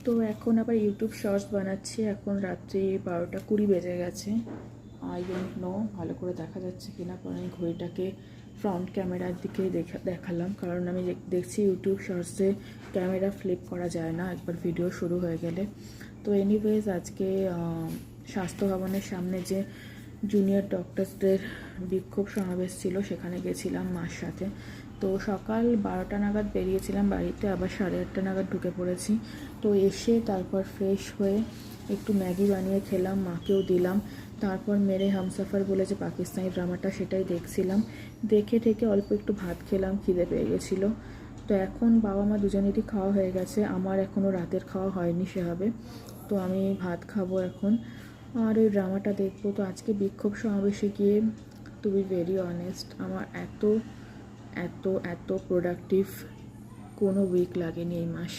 তো এখন আবার ইউটিউব শর্টস বানাচ্ছি। এখন রাত্রি 12টা 20 বেজে গেছে। আই ডোন্ট নো ভালো করে দেখা যাচ্ছে কিনা, কারণ আমি ঘড়িটাকে ফ্রন্ট ক্যামেরার দিকে দেখালাম, কারণ আমি দেখছি ইউটিউব শর্টসে ক্যামেরা ফ্লিপ করা যায় না একবার ভিডিও শুরু হয়ে গেলে। তো এনিওয়েজ আজকে স্বাস্থ্য ভবনের সামনে যে জুনিয়র ডক্টরসদের বিক্ষোভ সমাবেশ ছিল সেখানে গেছিলাম মার সাথে। তো সকাল 12টা নাগাদ বেরিয়েছিলাম বাড়িতে, আবার 8:30 নাগাদ ঢুকে পড়েছি। তো এসে তারপর ফ্রেশ হয়ে একটু ম্যাগি বানিয়ে খেলাম, মাকেও দিলাম। তারপর মেরে হামসাফার বলে যে পাকিস্তানি ড্রামাটা সেটাই দেখছিলাম, দেখে ঠেকে অল্প একটু ভাত খেলাম, খিদে পেয়ে গেছিলো। তো এখন বাবা মা দুজনেরই খাওয়া হয়ে গেছে, আমার এখনও রাতের খাওয়া হয়নি সেভাবে। তো আমি ভাত খাবো এখন আর ওই ড্রামাটা দেখবো। তো আজকে বিক্ষোভ সমাবেশে গিয়ে টু বি ভেরি অনেস্ট আমার এত এত এত প্রোডাক্টিভ কোনো উইক লাগেনি এই মাসে।